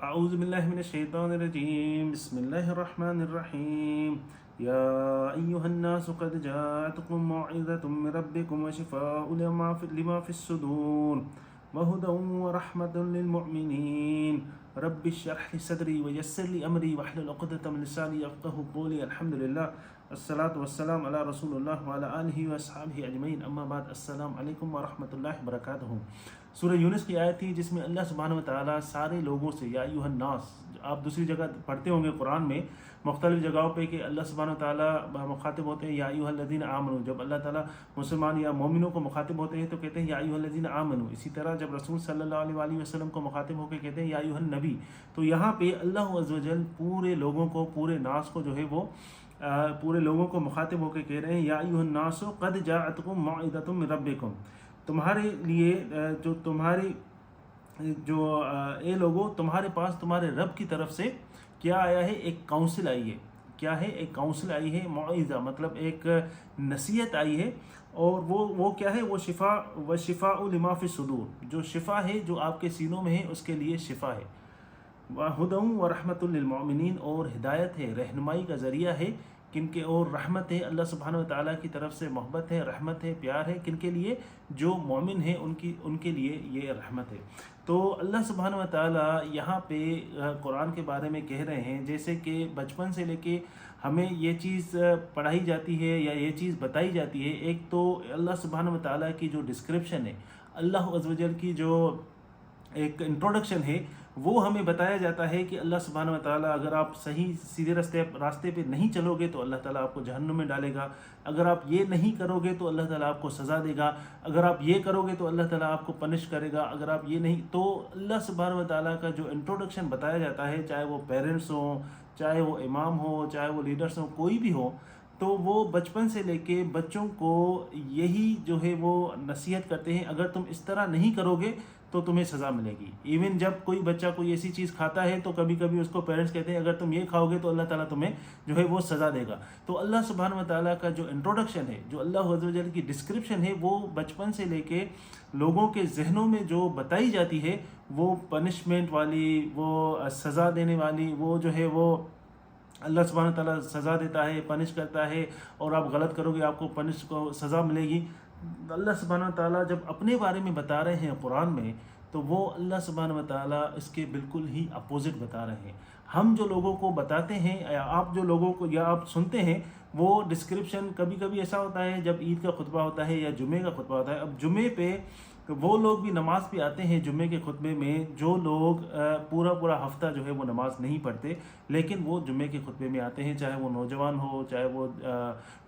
أعوذ بالله من الشيطان الرجيم بسم الله الرحمن الرحيم يا أيها الناس قد جاءتكم موعظة من ربكم وشفاء لما في الصدور وهدى ورحمة للمؤمنين رب اشرح لي صدري ويسر لي أمري واحلل عقدة من لساني يفقهوا قولي الحمد لله الصلاة والسلام على رسول الله وعلى آله وأصحابه أجمعين أما بعد السلام علیکم ورحمۃ اللہ وبرکاتہ۔ سورہ یونس کی آیت تھی جس میں اللہ سبحانہ و تعالیٰ سارے لوگوں سے یا ایھا الناس، آپ دوسری جگہ پڑھتے ہوں گے قرآن میں مختلف جگہوں پہ کہ اللہ سبحانہ و تعالیٰ مخاطب ہوتے ہیں یا ایھا الذین آمنوا، جب اللہ تعالیٰ مسلمان یا مومنوں کو مخاطب ہوتے ہیں تو کہتے ہیں یا ایھا الذین آمنوا۔ اسی طرح جب رسول صلی اللہ علیہ وآلہ وسلم کو مخاطب ہو کے کہتے ہیں یا ایھا النبی، تو یہاں پہ اللہ عز و جل پورے لوگوں کو، پورے ناس کو جو ہے وہ پورے لوگوں کو مخاطب ہو کے کہہ رہے ہیں یا ایھا الناس قد جاءتکم موعظۃ من ربکم، تمہارے لیے اے لوگوں، تمہارے پاس تمہارے رب کی طرف سے کیا آیا ہے؟ ایک کاؤنسل آئی ہے۔ کیا ہے؟ ایک کاؤنسل آئی ہے، موعظہ مطلب ایک نصیحت آئی ہے، اور وہ کیا ہے؟ وہ شفاء لما فی الصدور، جو شفا ہے جو آپ کے سینوں میں ہے اس کے لیے شفا ہے، وَهُدًى وَرَحْمَةٌ لِّلْمُؤْمِنِينَ، اور ہدایت ہے، رہنمائی کا ذریعہ ہے کن کے، اور رحمت ہے اللہ سبحانہ و تعالیٰ کی طرف سے، محبت ہے، رحمت ہے، پیار ہے کن کے لیے؟ جو مومن ہیں ان کے لیے یہ رحمت ہے۔ تو اللہ سبحانہ و تعالیٰ یہاں پہ قرآن کے بارے میں کہہ رہے ہیں جیسے کہ بچپن سے لے کے ہمیں یہ چیز پڑھائی جاتی ہے یا یہ چیز بتائی جاتی ہے۔ ایک تو اللہ سبحانہ و تعالیٰ کی جو ڈسکرپشن ہے، اللہ عز و جل کی جو ایک انٹروڈکشن ہے، وہ ہمیں بتایا جاتا ہے کہ اللہ سبحانہ و تعالیٰ، اگر آپ صحیح سیدھے راستے پہ نہیں چلو گے تو اللہ تعالیٰ آپ کو جہنم میں ڈالے گا، اگر آپ یہ نہیں کرو گے تو اللہ تعالیٰ آپ کو سزا دے گا، اگر آپ یہ کرو گے تو اللہ تعالیٰ آپ کو پنش کرے گا، اگر آپ یہ نہیں، تو اللہ سبحانہ و تعالیٰ کا جو انٹروڈکشن بتایا جاتا ہے، چاہے وہ پیرنٹس ہوں، چاہے وہ امام ہو، چاہے وہ لیڈرس ہوں، کوئی بھی ہو، تو وہ بچپن سے لے کے بچوں کو یہی جو ہے وہ نصیحت کرتے ہیں، اگر تم اس طرح نہیں کرو گے تو تمہیں سزا ملے گی۔ ایون جب کوئی بچہ کوئی ایسی چیز کھاتا ہے تو کبھی کبھی اس کو پیرنٹس کہتے ہیں اگر تم یہ کھاؤ گے تو اللہ تعالیٰ تمہیں جو ہے وہ سزا دے گا۔ تو اللہ سبحانہ و تعالیٰ کا جو انٹروڈکشن ہے، جو اللہ عز و جل کی ڈسکرپشن ہے، وہ بچپن سے لے کے لوگوں کے ذہنوں میں جو بتائی جاتی ہے، وہ پنشمنٹ والی، وہ سزا دینے والی، وہ جو ہے وہ اللہ سبحانہ و تعالیٰ سزا دیتا ہے، پنش کرتا ہے، اور آپ غلط کرو گے آپ کو سزا ملے گی۔ اللہ سبحانہ و تعالیٰ جب اپنے بارے میں بتا رہے ہیں قرآن میں، تو وہ اللہ سبحانہ و تعالیٰ اس کے بالکل ہی اپوزٹ بتا رہے ہیں۔ ہم جو لوگوں کو بتاتے ہیں یا آپ جو لوگوں کو یا آپ سنتے ہیں، وہ ڈسکرپشن کبھی کبھی ایسا ہوتا ہے جب عید کا خطبہ ہوتا ہے یا جمعے کا خطبہ ہوتا ہے۔ اب جمعے پہ وہ لوگ بھی نماز پہ آتے ہیں جمعے کے خطبے میں، جو لوگ پورا ہفتہ جو ہے وہ نماز نہیں پڑھتے، لیکن وہ جمعے کے خطبے میں آتے ہیں، چاہے وہ نوجوان ہو، چاہے وہ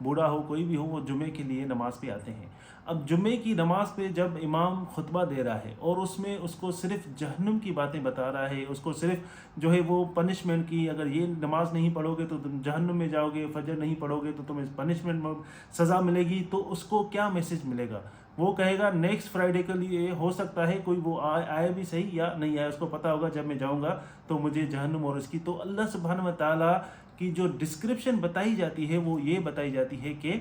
بوڑھا ہو، کوئی بھی ہو، وہ جمعے کے لیے نماز پہ آتے ہیں۔ اب جمعے کی نماز پہ جب امام خطبہ دے رہا ہے اور اس میں اس کو صرف جہنم کی باتیں بتا رہا ہے، اس کو صرف جو ہے وہ پنشمنٹ کی، اگر یہ نماز نہیں پڑھو گے تو تم جہنم میں جاؤ گے، فجر نہیں پڑھو گے تو تمہیں پنشمنٹ سزا ملے گی، تو اس کو کیا میسج ملے گا؟ وہ کہے گا نیکسٹ فرائیڈے کے لیے ہو سکتا ہے کوئی وہ آئے بھی صحیح یا نہیں آئے، اس کو پتہ ہوگا جب میں جاؤں گا تو مجھے جہنم اور اس کی۔ تو اللہ سبحانہ و تعالیٰ کی جو ڈسکرپشن بتائی جاتی ہے وہ یہ بتائی جاتی ہے کہ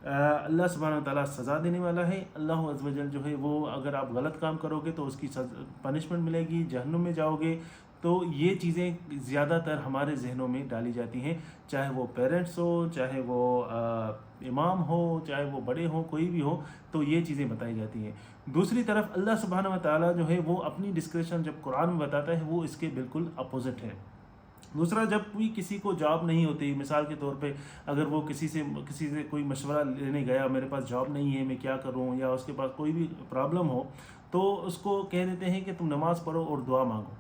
اللہ سبحانہ و تعالیٰ سزا دینے والا ہے۔ اللہ عز و جل جو ہے وہ اگر آپ غلط کام کرو گے تو اس کی پنشمنٹ ملے گی، جہنم میں جاؤ گے۔ تو یہ چیزیں زیادہ تر ہمارے ذہنوں میں ڈالی جاتی ہیں، چاہے وہ پیرنٹس ہو، چاہے وہ امام ہو، چاہے وہ بڑے ہوں، کوئی بھی ہو، تو یہ چیزیں بتائی جاتی ہیں۔ دوسری طرف اللہ سبحانہ و تعالیٰ جو ہے وہ اپنی ڈسکرپشن جب قرآن میں بتاتا ہے، وہ اس کے بالکل اپوزٹ ہے۔ دوسرا، جب بھی کسی کو جاب نہیں ہوتی، مثال کے طور پہ اگر وہ کسی سے کوئی مشورہ لینے گیا، میرے پاس جاب نہیں ہے میں کیا کروں، یا اس کے پاس کوئی بھی پرابلم ہو، تو اس کو کہہ دیتے ہیں کہ تم نماز پڑھو اور دعا مانگو۔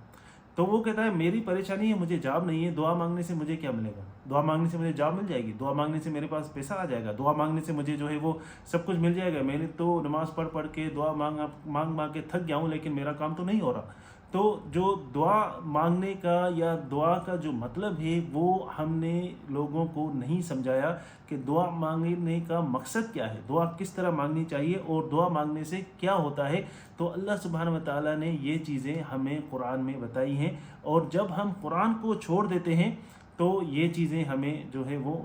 تو وہ کہتا ہے میری پریشانی ہے، مجھے جاب نہیں ہے، دعا مانگنے سے مجھے کیا ملے گا؟ دعا مانگنے سے مجھے جاب مل جائے گی، دعا مانگنے سے میرے پاس پیسہ آ جائے گا، دعا مانگنے سے مجھے جو ہے وہ سب کچھ مل جائے گا، میں نے تو نماز پڑھ کے دعا مانگ کے تھک گیا ہوں، لیکن میرا کام تو نہیں ہو رہا۔ تو جو دعا مانگنے کا یا دعا کا جو مطلب ہے، وہ ہم نے لوگوں کو نہیں سمجھایا کہ دعا مانگنے کا مقصد کیا ہے، دعا کس طرح مانگنی چاہیے، اور دعا مانگنے سے کیا ہوتا ہے۔ تو اللہ سبحانہ و تعالیٰ نے یہ چیزیں ہمیں قرآن میں بتائی ہیں، اور جب ہم قرآن کو چھوڑ دیتے ہیں تو یہ چیزیں ہمیں جو ہے وہ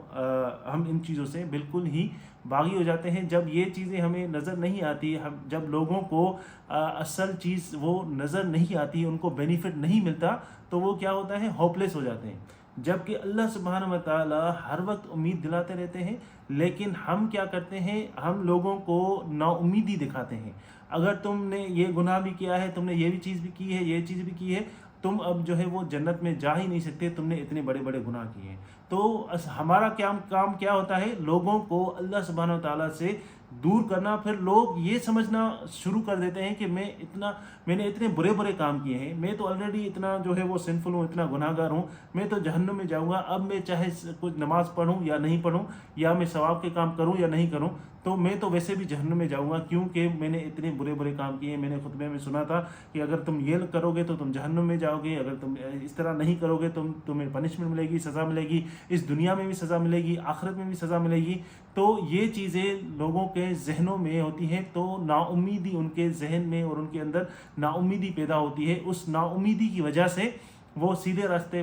ہم ان چیزوں سے بالکل ہی باغی ہو جاتے ہیں. جب یہ چیزیں ہمیں نظر نہیں آتی, جب لوگوں کو اصل چیز وہ نظر نہیں آتی, ان کو بینیفٹ نہیں ملتا, تو وہ کیا ہوتا ہے, ہوپ لیس ہو جاتے ہیں. جبکہ اللہ سبحانہ و تعالی ہر وقت امید دلاتے رہتے ہیں, لیکن ہم کیا کرتے ہیں, ہم لوگوں کو نا امیدی دکھاتے ہیں. اگر تم نے یہ گناہ بھی کیا ہے, تم نے یہ بھی چیز بھی کی ہے, یہ چیز بھی کی ہے, تم اب جو ہے وہ جنت میں جا ہی نہیں سکتے, تم نے اتنے بڑے بڑے گناہ کیے ہیں. تو ہمارا کام کیا ہوتا ہے, لوگوں کو اللہ سبحانہ و تعالیٰ سے دور کرنا. پھر لوگ یہ سمجھنا شروع کر دیتے ہیں کہ میں نے اتنے برے کام کیے ہیں, میں تو آلریڈی اتنا جو ہے وہ سنفل ہوں, اتنا گناہ گار ہوں, میں تو جہنم میں جاؤں گا. اب میں چاہے کچھ نماز پڑھوں یا نہیں پڑھوں, یا میں ثواب کے کام کروں یا نہیں کروں, تو میں تو ویسے بھی جہنم میں جاؤں گا, کیونکہ میں نے اتنے برے کام کیے ہیں. میں نے خطبے میں سنا تھا کہ اگر تم یہ کرو گے تو تم جہنم میں جاؤ گے, اگر تم اس طرح نہیں کرو گے تو تمہیں پنشمنٹ ملے گی, سزا ملے گی, اس دنیا میں بھی سزا ملے گی, آخرت میں بھی سزا ملے گی. تو یہ چیزیں لوگوں کے ذہنوں میں ہوتی ہیں, تو نا امیدی ان کے ذہن میں اور ان کے اندر نا امیدی پیدا ہوتی ہے. اس نا امیدی کی وجہ سے وہ سیدھے راستے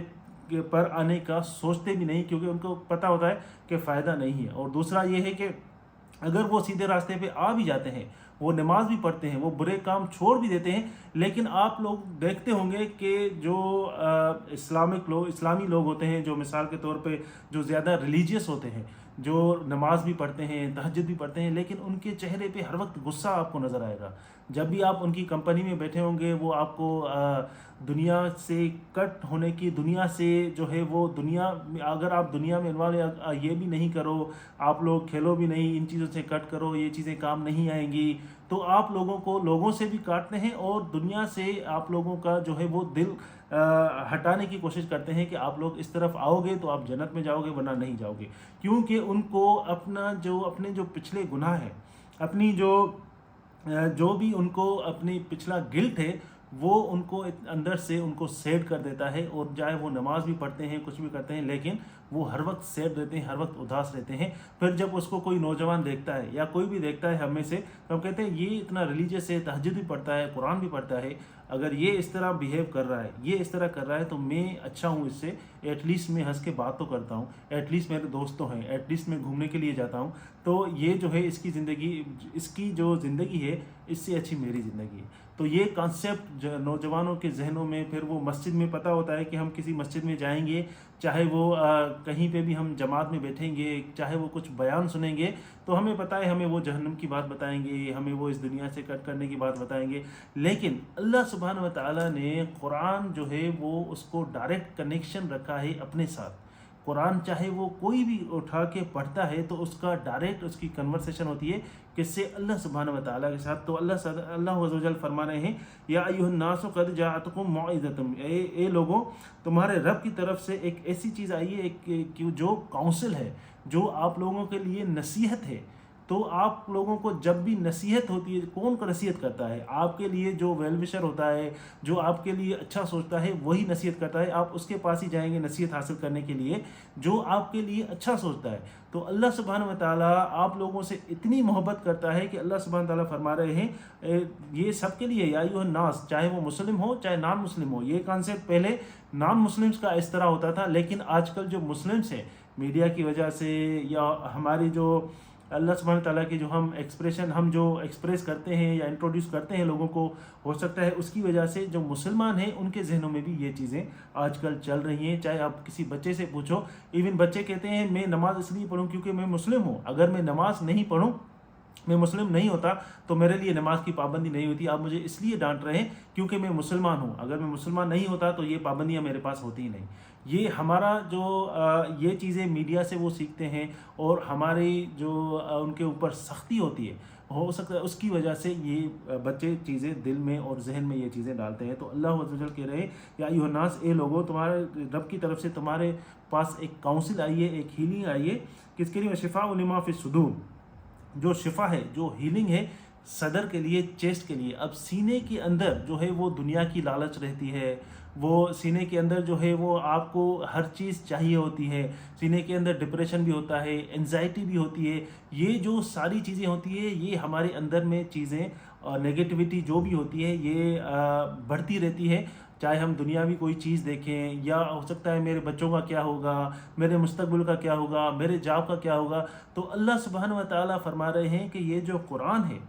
پر آنے کا سوچتے بھی نہیں, کیونکہ ان کو پتہ ہوتا ہے کہ فائدہ نہیں ہے. اور دوسرا یہ ہے کہ اگر وہ سیدھے راستے پہ آ بھی جاتے ہیں, وہ نماز بھی پڑھتے ہیں, وہ برے کام چھوڑ بھی دیتے ہیں, لیکن آپ لوگ دیکھتے ہوں گے کہ جو اسلامی لوگ ہوتے ہیں, جو مثال کے طور پہ جو زیادہ ریلیجیس ہوتے ہیں, جو نماز بھی پڑھتے ہیں, تہجد بھی پڑھتے ہیں, لیکن ان کے چہرے پہ ہر وقت غصہ آپ کو نظر آئے گا. جب بھی آپ ان کی کمپنی میں بیٹھے ہوں گے, وہ آپ کو دنیا سے کٹ ہونے کی, دنیا سے جو ہے وہ اگر آپ دنیا میں انوالو, یہ بھی نہیں کرو, آپ لوگ کھیلو بھی نہیں, ان چیزوں سے کٹ کرو, یہ چیزیں کام نہیں آئیں گی, تو آپ لوگوں سے بھی کاٹتے ہیں, اور دنیا سے آپ لوگوں کا جو ہے وہ دل ہٹانے کی کوشش کرتے ہیں کہ آپ لوگ اس طرف آؤ گے تو آپ جنت میں جاؤ گے, ورنہ نہیں جاؤ گے. کیونکہ ان کو اپنے جو پچھلے گناہ ہیں, اپنی جو بھی ان کو اپنی پچھلا گلٹ ہے, وہ ان کو اندر سے ان کو سیڈ کر دیتا ہے. اور چاہے وہ نماز بھی پڑھتے ہیں, کچھ بھی کرتے ہیں, لیکن وہ ہر وقت سیڈ رہتے ہیں, ہر وقت اداس رہتے ہیں. پھر جب اس کو کوئی نوجوان دیکھتا ہے یا کوئی بھی دیکھتا ہے ہم میں سے, تو ہم کہتے ہیں یہ اتنا ریلیجیس ہے, تہجد بھی پڑھتا ہے, قرآن بھی پڑھتا ہے, اگر یہ اس طرح بیہیو کر رہا ہے, یہ اس طرح کر رہا ہے, تو میں اچھا ہوں اس سے, ایٹ لیسٹ میں ہنس کے بات تو کرتا ہوں, ایٹ لیسٹ میرے دوست تو ہیں, ایٹ لیسٹ میں گھومنے کے لیے جاتا ہوں. تو یہ جو ہے اس کی جو زندگی ہے, اس سے اچھی میری زندگی ہے. تو یہ کانسیپٹ نوجوانوں کے ذہنوں میں, پھر وہ مسجد میں پتہ ہوتا ہے کہ ہم کسی مسجد میں جائیں گے, چاہے وہ کہیں پہ بھی ہم جماعت میں بیٹھیں گے, چاہے وہ کچھ بیان سنیں گے, تو ہمیں پتہ ہے ہمیں وہ جہنم کی بات بتائیں گے, ہمیں وہ اس دنیا سے کٹ کرنے کی بات بتائیں گے. لیکن اللہ سبحانہ و تعالیٰ نے قرآن جو ہے وہ اس کو ڈائریکٹ کنیکشن رکھا ہے اپنے ساتھ. قرآن چاہے وہ کوئی بھی اٹھا کے پڑھتا ہے, تو اس کا ڈائریکٹ اس کی کنورسیشن ہوتی ہے کس سے, اللہ سبحانہ و تعالیٰ کے ساتھ. تو اللہ عز و جل فرما رہے ہیں, یا ایھا الناس قد جاءتکم موعظۃ, اے لوگوں, تمہارے رب کی طرف سے ایک ایسی چیز آئی ہے, ایک جو کاؤنسل ہے, جو آپ لوگوں کے لیے نصیحت ہے. تو آپ لوگوں کو جب بھی نصیحت ہوتی ہے, کون کا نصیحت کرتا ہے؟ آپ کے لیے جو ویل وشر ہوتا ہے, جو آپ کے لیے اچھا سوچتا ہے, وہی نصیحت کرتا ہے. آپ اس کے پاس ہی جائیں گے نصیحت حاصل کرنے کے لیے, جو آپ کے لیے اچھا سوچتا ہے. تو اللہ سبحانہ و تعالیٰ آپ لوگوں سے اتنی محبت کرتا ہے کہ اللہ سبحانہ و تعالیٰ فرما رہے ہیں یہ سب کے لیے, یا ایھا الناس, چاہے وہ مسلم ہو چاہے نان مسلم ہو. یہ کانسیپٹ پہلے نان مسلمس کا اس طرح ہوتا تھا, لیکن آج کل جو مسلمس ہیں, میڈیا کی وجہ سے, یا ہماری جو اللہ سبحانہ تعالیٰ کی جو ہم ایکسپریس کرتے ہیں یا انٹروڈیوس کرتے ہیں لوگوں کو, ہو سکتا ہے اس کی وجہ سے جو مسلمان ہیں ان کے ذہنوں میں بھی یہ چیزیں آج کل چل رہی ہیں. چاہے آپ کسی بچے سے پوچھو, ایون بچے کہتے ہیں میں نماز اس لیے پڑھوں کیونکہ میں مسلم ہوں, اگر میں نماز نہیں پڑھوں, میں مسلم نہیں ہوتا, تو میرے لیے نماز کی پابندی نہیں ہوتی. آپ مجھے اس لیے ڈانٹ رہے ہیں کیونکہ میں مسلمان ہوں, اگر میں مسلمان نہیں ہوتا تو یہ پابندیاں میرے پاس ہوتی ہی نہیں. یہ ہمارا جو یہ چیزیں میڈیا سے وہ سیکھتے ہیں, اور ہماری جو ان کے اوپر سختی ہوتی ہے, ہو سکتا ہے اس کی وجہ سے یہ بچے چیزیں دل میں اور ذہن میں یہ چیزیں ڈالتے ہیں. تو اللہ عز و جل کہہ رہے ہیں, یا ایھا الناس, اے لوگوں, تمہارے رب کی طرف سے تمہارے پاس ایک کاؤنسل آئی ہے, ایک ہیلنگ آئی ہے. کس کے لیے؟ شفاء لما فی الصدور, جو شفا ہے, جو ہیلنگ ہے صدر کے لیے, چیسٹ کے لیے. اب سینے کے اندر جو ہے وہ دنیا کی لالچ رہتی ہے, وہ سینے کے اندر جو ہے وہ آپ کو ہر چیز چاہیے ہوتی ہے, سینے کے اندر ڈپریشن بھی ہوتا ہے, انزائٹی بھی ہوتی ہے, یہ جو ساری چیزیں ہوتی ہے, یہ ہمارے اندر میں چیزیں, نیگیٹیوٹی جو بھی ہوتی ہے یہ بڑھتی رہتی ہے. چاہے ہم دنیاوی کوئی چیز دیکھیں، یا ہو سکتا ہے میرے بچوں کا کیا ہوگا، میرے مستقبل کا کیا ہوگا، میرے جاب کا کیا ہوگا، تو اللہ سبحانہ و تعالیٰ فرما رہے ہیں کہ یہ جو قرآن ہے،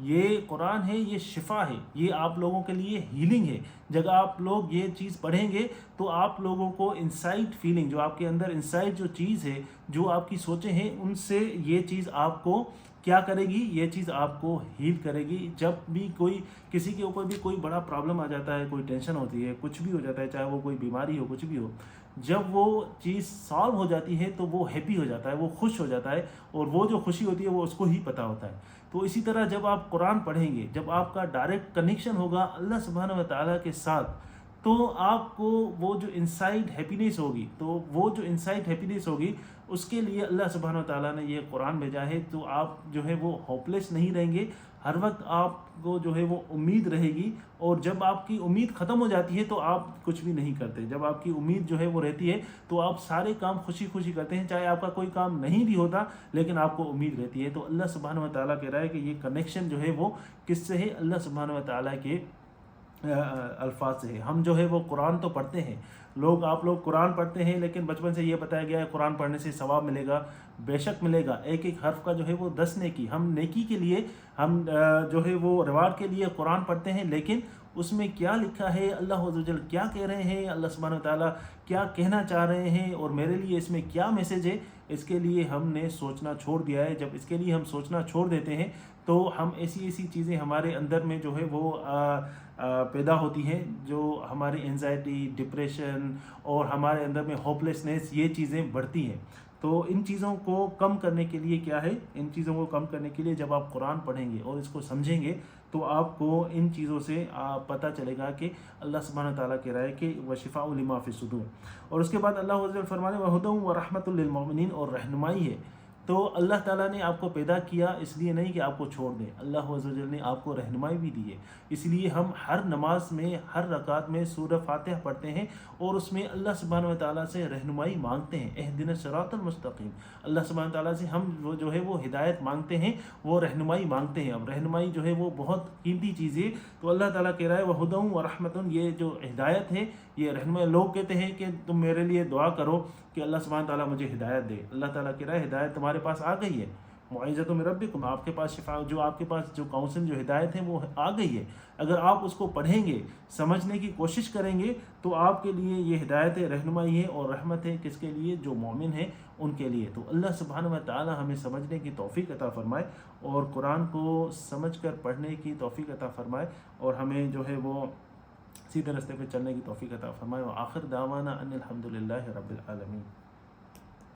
یہ قرآن ہے، یہ شفا ہے، یہ آپ لوگوں کے لیے ہیلنگ ہے۔ جب آپ لوگ یہ چیز پڑھیں گے تو آپ لوگوں کو انسائٹ فیلنگ، جو آپ کے اندر انسائٹ جو چیز ہے، جو آپ کی سوچیں ہیں، ان سے یہ چیز آپ کو کیا کرے گی، یہ چیز آپ کو ہیل کرے گی۔ جب بھی کوئی کسی کے اوپر بھی کوئی بڑا پرابلم آ جاتا ہے، کوئی ٹینشن ہوتی ہے، کچھ بھی ہو جاتا ہے، چاہے وہ کوئی بیماری ہو، کچھ بھی ہو، جب وہ چیز سالو ہو جاتی ہے تو وہ ہیپی ہو جاتا ہے، وہ خوش ہو جاتا ہے، اور وہ جو خوشی ہوتی ہے وہ اس کو ہی پتہ ہوتا ہے۔ تو اسی طرح جب آپ قرآن پڑھیں گے، جب آپ کا ڈائریکٹ کنیکشن ہوگا اللہ سبحانہ و تعالیٰ کے ساتھ، تو آپ کو وہ جو انسائڈ ہیپینس ہوگی، تو وہ جو انسائڈ ہیپینس ہوگی اس کے لیے اللہ سبحانہ و تعالیٰ نے یہ قرآن بھیجا ہے۔ تو آپ جو ہے وہ ہوپلیس نہیں رہیں گے، ہر وقت آپ کو جو ہے وہ امید رہے گی، اور جب آپ کی امید ختم ہو جاتی ہے تو آپ کچھ بھی نہیں کرتے۔ جب آپ کی امید جو ہے وہ رہتی ہے تو آپ سارے کام خوشی خوشی کرتے ہیں، چاہے آپ کا کوئی کام نہیں بھی ہوتا لیکن آپ کو امید رہتی ہے۔ تو اللہ سبحانہ و تعالیٰ کہہ رہا ہے کہ یہ کنیکشن جو ہے وہ کس سے ہے؟ اللہ سبحانہ و تعالیٰ کے الفاظ سے ہے۔ ہم جو ہے وہ قرآن تو پڑھتے ہیں، آپ لوگ قرآن پڑھتے ہیں، لیکن بچپن سے یہ بتایا گیا ہے قرآن پڑھنے سے ثواب ملے گا، بے شک ملے گا، ایک ایک حرف کا جو ہے وہ 10 نیکی، ہم نیکی کے لیے، ہم جو ہے وہ ریوارڈ کے لیے قرآن پڑھتے ہیں، لیکن اس میں کیا لکھا ہے، اللہ عز و جل کیا کہہ رہے ہیں، اللہ سبحانہ و تعالیٰ کیا کہنا چاہ رہے ہیں، اور میرے لیے اس میں کیا میسج ہے، اس کے لیے ہم نے سوچنا چھوڑ دیا ہے۔ جب اس کے لیے ہم سوچنا چھوڑ دیتے ہیں تو ہم ایسی چیزیں ہمارے اندر میں جو ہے وہ پیدا ہوتی ہیں، جو ہماری انزائٹی، ڈپریشن، اور ہمارے اندر میں ہوپلیسنس، یہ چیزیں بڑھتی ہیں۔ تو ان چیزوں کو کم کرنے کے لیے کیا ہے، ان چیزوں کو کم کرنے کے لیے جب آپ قرآن پڑھیں گے اور اس کو سمجھیں گے تو آپ کو ان چیزوں سے پتہ چلے گا کہ اللہ سبحانہ تعالیٰ کہہ رہا ہے کہ وشفاء لما فی الصدور۔ اور اس کے بعد اللہ عز و جل فرمانے وہدی ورحمۃ للمؤمنین، اور رہنمائی ہے۔ تو اللہ تعالیٰ نے آپ کو پیدا کیا اس لیے نہیں کہ آپ کو چھوڑ دیں، اللہ عز و جل نے آپ کو رہنمائی بھی دی ہے۔ اس لیے ہم ہر نماز میں، ہر رکعت میں سورہ فاتحہ پڑھتے ہیں، اور اس میں اللہ سبحانہ و تعالیٰ سے رہنمائی مانگتے ہیں، اہدنا الصراط المستقیم۔ اللہ سبحانہ تعالیٰ سے ہم جو ہے وہ ہدایت مانگتے ہیں، وہ رہنمائی مانگتے ہیں۔ اب رہنمائی جو ہے وہ بہت قیمتی چیز ہے۔ تو اللہ تعالیٰ کہہ رہا ہے وہدی ورحمۃ، یہ جو ہدایت ہے، یہ رہنمائی۔ لوگ کہتے ہیں کہ تم میرے لیے دعا کرو کہ اللہ سبحانہ تعالیٰ مجھے ہدایت دے۔ اللہ تعالیٰ کہہ رہا ہے ہدایت تمہارے پاس آ گئی ہے، معزۃ من ربکم، آپ کے پاس شفا، جو آپ کے پاس جو کاؤنسل، جو ہدایت ہے وہ آ گئی ہے۔ اگر آپ اس کو پڑھیں گے، سمجھنے کی کوشش کریں گے، تو آپ کے لیے یہ ہدایت ہے، رہنمائی ہے اور رحمت ہے، کس کے لیے؟ جو مومن ہیں ان کے لیے۔ تو اللہ سبحانہ و تعالیٰ ہمیں سمجھنے کی توفیق عطا فرمائے، اور قرآن کو سمجھ کر پڑھنے کی توفیق عطا فرمائے، اور ہمیں جو ہے وہ سیدھے راستے پہ چلنے کی توفیق عطا فرمائے۔ وآخر دعوانا ان الحمد للہ رب العالمین۔